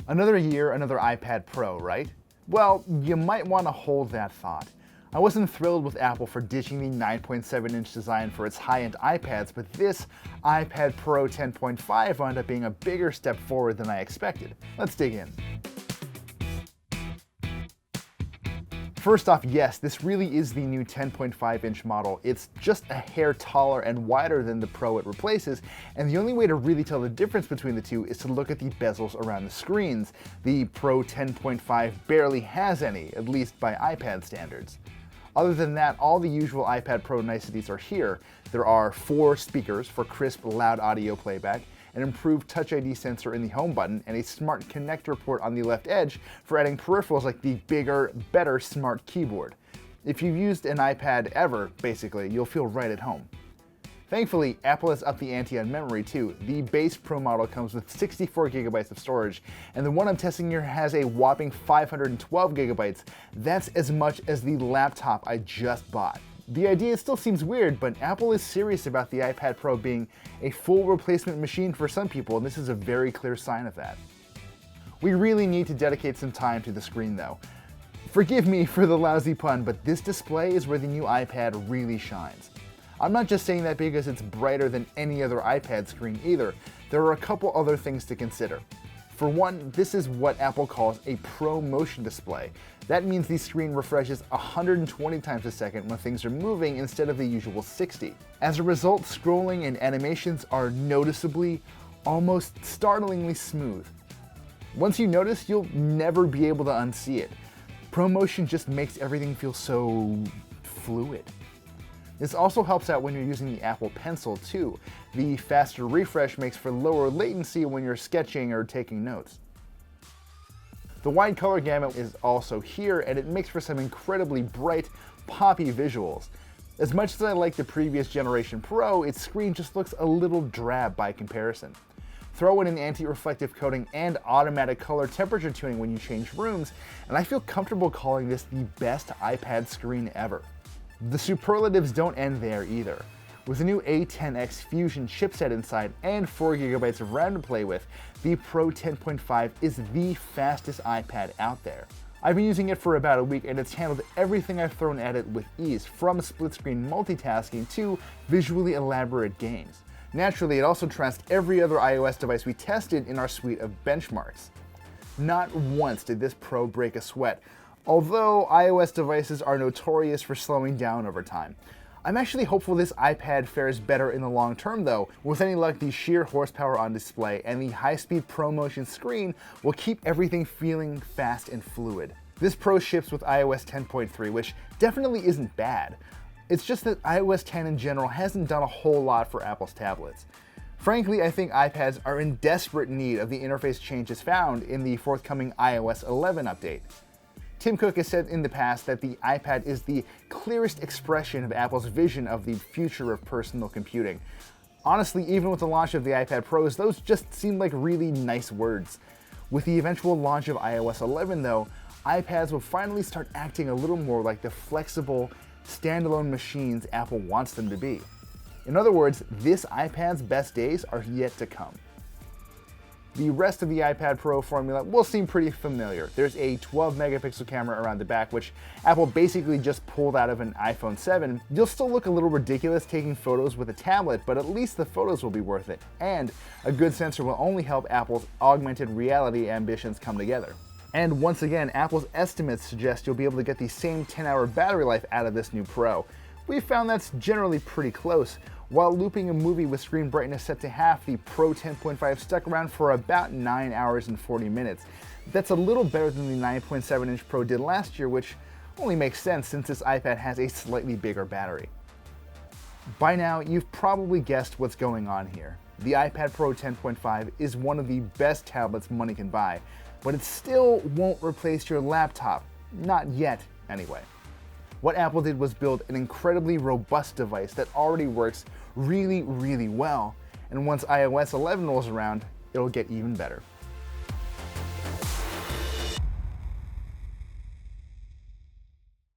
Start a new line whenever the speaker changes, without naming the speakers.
Another year, another iPad Pro, right? Well, you might want to hold that thought. I wasn't thrilled with Apple for ditching the 9.7-inch design for its high-end iPads, but this iPad Pro 10.5 wound up being a bigger step forward than I expected. Let's dig in. First off, yes, this really is the new 10.5-inch model. It's just a hair taller and wider than the Pro it replaces, and the only way to really tell the difference between the two is to look at the bezels around the screens. The Pro 10.5 barely has any, at least by iPad standards. Other than that, all the usual iPad Pro niceties are here. There are 4 speakers for crisp, loud audio playback, an improved Touch ID sensor in the home button, and a smart connector port on the left edge for adding peripherals like the bigger, better smart keyboard. If you've used an iPad ever, basically, you'll feel right at home. Thankfully, Apple has upped the ante on memory too. The base Pro model comes with 64 gigabytes of storage, and the one I'm testing here has a whopping 512 gigabytes. That's as much as the laptop I just bought. The idea still seems weird, but Apple is serious about the iPad Pro being a full replacement machine for some people, and this is a very clear sign of that. We really need to dedicate some time to the screen though. Forgive me for the lousy pun, but this display is where the new iPad really shines. I'm not just saying that because it's brighter than any other iPad screen either. There are a couple other things to consider. For one, this is what Apple calls a Pro Motion display. That means the screen refreshes 120 times a second when things are moving instead of the usual 60. As a result, scrolling and animations are noticeably, almost startlingly smooth. Once you notice, you'll never be able to unsee it. Pro Motion just makes everything feel so fluid. This also helps out when you're using the Apple Pencil too. The faster refresh makes for lower latency when you're sketching or taking notes. The wide color gamut is also here, and it makes for some incredibly bright, poppy visuals. As much as I like the previous generation Pro, its screen just looks a little drab by comparison. Throw in an anti-reflective coating and automatic color temperature tuning when you change rooms, and I feel comfortable calling this the best iPad screen ever. The superlatives don't end there either. With the new A10X Fusion chipset inside and 4 GB of RAM to play with, the Pro 10.5 is the fastest iPad out there. I've been using it for about a week and it's handled everything I've thrown at it with ease, from split-screen multitasking to visually elaborate games. Naturally, it also trounced every other iOS device we tested in our suite of benchmarks. Not once did this Pro break a sweat, although iOS devices are notorious for slowing down over time. I'm actually hopeful this iPad fares better in the long term though. With any luck, the sheer horsepower on display and the high-speed Pro Motion screen will keep everything feeling fast and fluid. This Pro ships with iOS 10.3, which definitely isn't bad. It's just that iOS 10 in general hasn't done a whole lot for Apple's tablets. Frankly, I think iPads are in desperate need of the interface changes found in the forthcoming iOS 11 update. Tim Cook has said in the past that the iPad is the clearest expression of Apple's vision of the future of personal computing. Honestly, even with the launch of the iPad Pros, those just seem like really nice words. With the eventual launch of iOS 11 though, iPads will finally start acting a little more like the flexible, standalone machines Apple wants them to be. In other words, this iPad's best days are yet to come. The rest of the iPad Pro formula will seem pretty familiar. There's a 12 megapixel camera around the back, which Apple basically just pulled out of an iPhone 7. You'll still look a little ridiculous taking photos with a tablet, but at least the photos will be worth it. And a good sensor will only help Apple's augmented reality ambitions come together. And once again, Apple's estimates suggest you'll be able to get the same 10-hour battery life out of this new Pro. We've found that's generally pretty close. While looping a movie with screen brightness set to half, the Pro 10.5 stuck around for about 9 hours and 40 minutes. That's a little better than the 9.7-inch Pro did last year, which only makes sense since this iPad has a slightly bigger battery. By now, you've probably guessed what's going on here. The iPad Pro 10.5 is one of the best tablets money can buy, but it still won't replace your laptop. Not yet, anyway. What Apple did was build an incredibly robust device that already works really well, and once iOS 11 rolls around, it'll get even better.